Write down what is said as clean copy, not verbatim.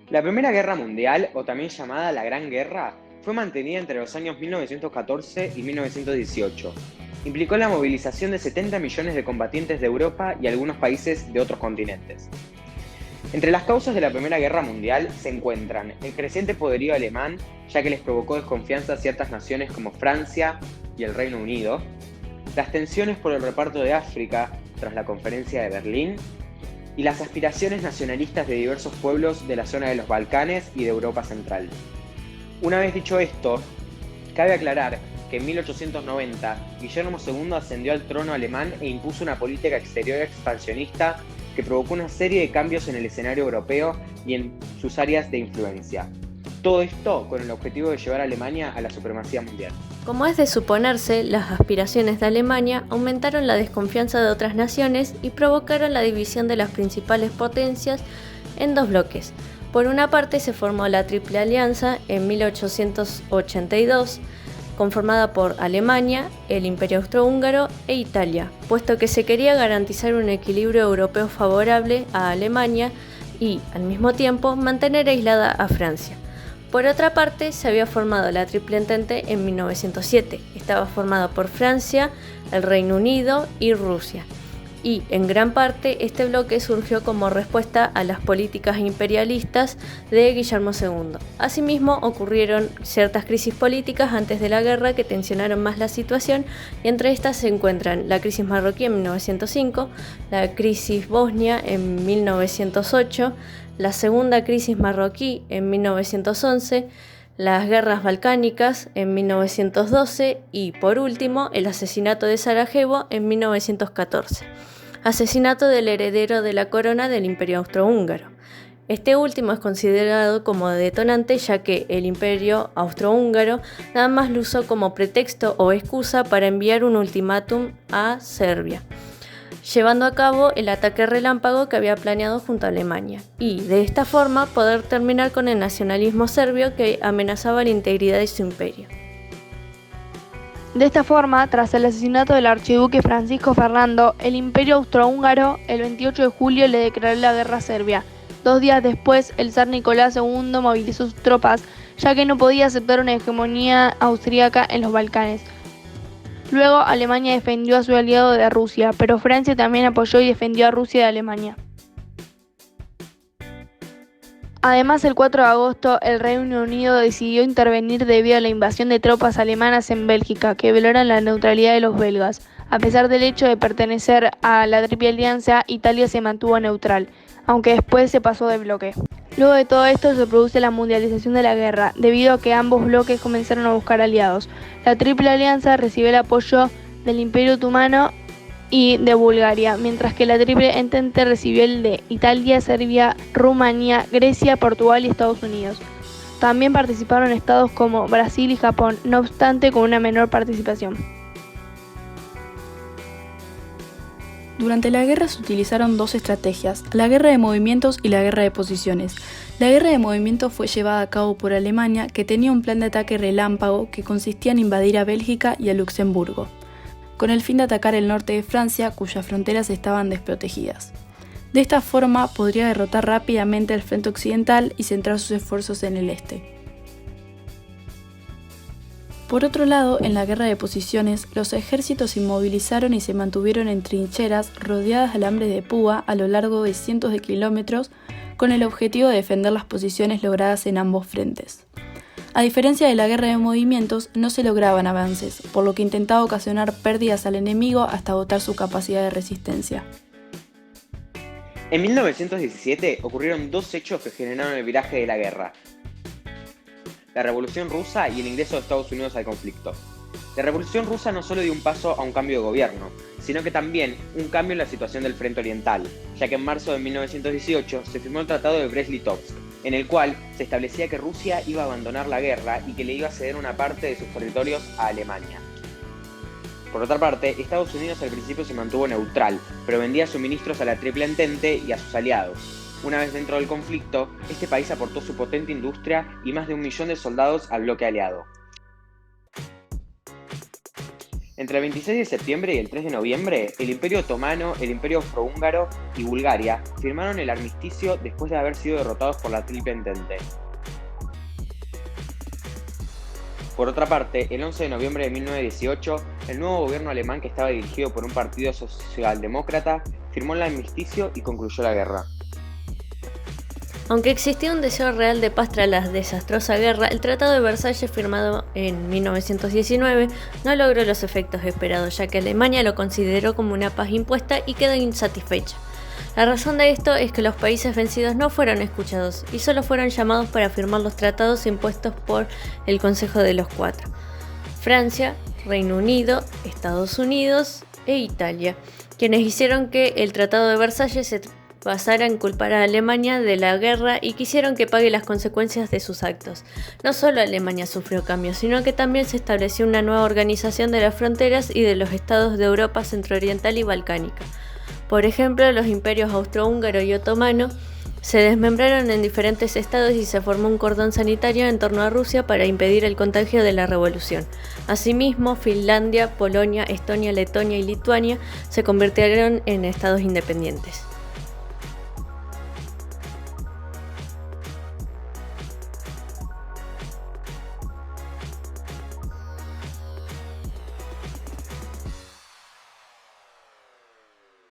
La Primera Guerra Mundial, o también llamada la Gran Guerra, fue mantenida entre los años 1914 y 1918. Implicó la movilización de 70 millones de combatientes de Europa y algunos países de otros continentes. Entre las causas de la Primera Guerra Mundial se encuentran el creciente poderío alemán, ya que les provocó desconfianza a ciertas naciones como Francia y el Reino Unido, las tensiones por el reparto de África tras la Conferencia de Berlín, y las aspiraciones nacionalistas de diversos pueblos de la zona de los Balcanes y de Europa Central. Una vez dicho esto, cabe aclarar que en 1890 Guillermo II ascendió al trono alemán e impuso una política exterior expansionista que provocó una serie de cambios en el escenario europeo y en sus áreas de influencia. Todo esto con el objetivo de llevar a Alemania a la supremacía mundial. Como es de suponerse, las aspiraciones de Alemania aumentaron la desconfianza de otras naciones y provocaron la división de las principales potencias en dos bloques. Por una parte se formó la Triple Alianza en 1882, conformada por Alemania, el Imperio Austrohúngaro e Italia, puesto que se quería garantizar un equilibrio europeo favorable a Alemania y, al mismo tiempo, mantener aislada a Francia. Por otra parte, se había formado la Triple Entente en 1907. Estaba formada por Francia, el Reino Unido y Rusia. Y, en gran parte, este bloque surgió como respuesta a las políticas imperialistas de Guillermo II. Asimismo, ocurrieron ciertas crisis políticas antes de la guerra que tensionaron más la situación, y entre estas se encuentran la crisis marroquí en 1905, la crisis bosnia en 1908, la segunda crisis marroquí en 1911, las guerras balcánicas en 1912 y, por último, el asesinato de Sarajevo en 1914, asesinato del heredero de la corona del Imperio Austrohúngaro. Este último es considerado como detonante, ya que el Imperio Austrohúngaro nada más lo usó como pretexto o excusa para enviar un ultimátum a Serbia, llevando a cabo el ataque relámpago que había planeado junto a Alemania, y de esta forma poder terminar con el nacionalismo serbio que amenazaba la integridad de su imperio. De esta forma, tras el asesinato del archiduque Francisco Fernando, el Imperio Austrohúngaro el 28 de julio le declaró la guerra a Serbia. 2 días después, el zar Nicolás II movilizó sus tropas, ya que no podía aceptar una hegemonía austríaca en los Balcanes. Luego, Alemania defendió a su aliado de Rusia, pero Francia también apoyó y defendió a Rusia de Alemania. Además, el 4 de agosto, el Reino Unido decidió intervenir debido a la invasión de tropas alemanas en Bélgica, que violaron la neutralidad de los belgas. A pesar del hecho de pertenecer a la Triple Alianza, Italia se mantuvo neutral, aunque después se pasó de bloque. Luego de todo esto se produce la mundialización de la guerra, debido a que ambos bloques comenzaron a buscar aliados. La Triple Alianza recibió el apoyo del Imperio Otomano y de Bulgaria, mientras que la Triple Entente recibió el de Italia, Serbia, Rumanía, Grecia, Portugal y Estados Unidos. También participaron estados como Brasil y Japón, no obstante con una menor participación. Durante la guerra se utilizaron dos estrategias, la guerra de movimientos y la guerra de posiciones. La guerra de movimientos fue llevada a cabo por Alemania, que tenía un plan de ataque relámpago que consistía en invadir a Bélgica y a Luxemburgo, con el fin de atacar el norte de Francia, cuyas fronteras estaban desprotegidas. De esta forma podría derrotar rápidamente al frente occidental y centrar sus esfuerzos en el este. Por otro lado, en la guerra de posiciones, los ejércitos se inmovilizaron y se mantuvieron en trincheras rodeadas de alambres de púa a lo largo de cientos de kilómetros, con el objetivo de defender las posiciones logradas en ambos frentes. A diferencia de la guerra de movimientos, no se lograban avances, por lo que intentaba ocasionar pérdidas al enemigo hasta agotar su capacidad de resistencia. En 1917 ocurrieron dos hechos que generaron el viraje de la guerra: la Revolución Rusa y el ingreso de Estados Unidos al conflicto. La Revolución Rusa no solo dio un paso a un cambio de gobierno, sino que también un cambio en la situación del frente oriental, ya que en marzo de 1918 se firmó el Tratado de Brest-Litovsk, en el cual se establecía que Rusia iba a abandonar la guerra y que le iba a ceder una parte de sus territorios a Alemania. Por otra parte, Estados Unidos al principio se mantuvo neutral, pero vendía suministros a la Triple Entente y a sus aliados. Una vez dentro del conflicto, este país aportó su potente industria y más de 1 millón de soldados al bloque aliado. Entre el 26 de septiembre y el 3 de noviembre, el Imperio Otomano, el Imperio Austrohúngaro y Bulgaria firmaron el armisticio después de haber sido derrotados por la Triple Entente. Por otra parte, el 11 de noviembre de 1918, el nuevo gobierno alemán, que estaba dirigido por un partido socialdemócrata, firmó el armisticio y concluyó la guerra. Aunque existía un deseo real de paz tras la desastrosa guerra, el Tratado de Versalles, firmado en 1919, no logró los efectos esperados, ya que Alemania lo consideró como una paz impuesta y quedó insatisfecha. La razón de esto es que los países vencidos no fueron escuchados y solo fueron llamados para firmar los tratados impuestos por el Consejo de los Cuatro: Francia, Reino Unido, Estados Unidos e Italia, quienes hicieron que el Tratado de Versalles se basara en culpar a Alemania de la guerra y quisieron que pague las consecuencias de sus actos. No solo Alemania sufrió cambios, sino que también se estableció una nueva organización de las fronteras y de los estados de Europa centrooriental y balcánica. Por ejemplo, los imperios austrohúngaro y otomano se desmembraron en diferentes estados y se formó un cordón sanitario en torno a Rusia para impedir el contagio de la revolución. Asimismo, Finlandia, Polonia, Estonia, Letonia y Lituania se convirtieron en estados independientes.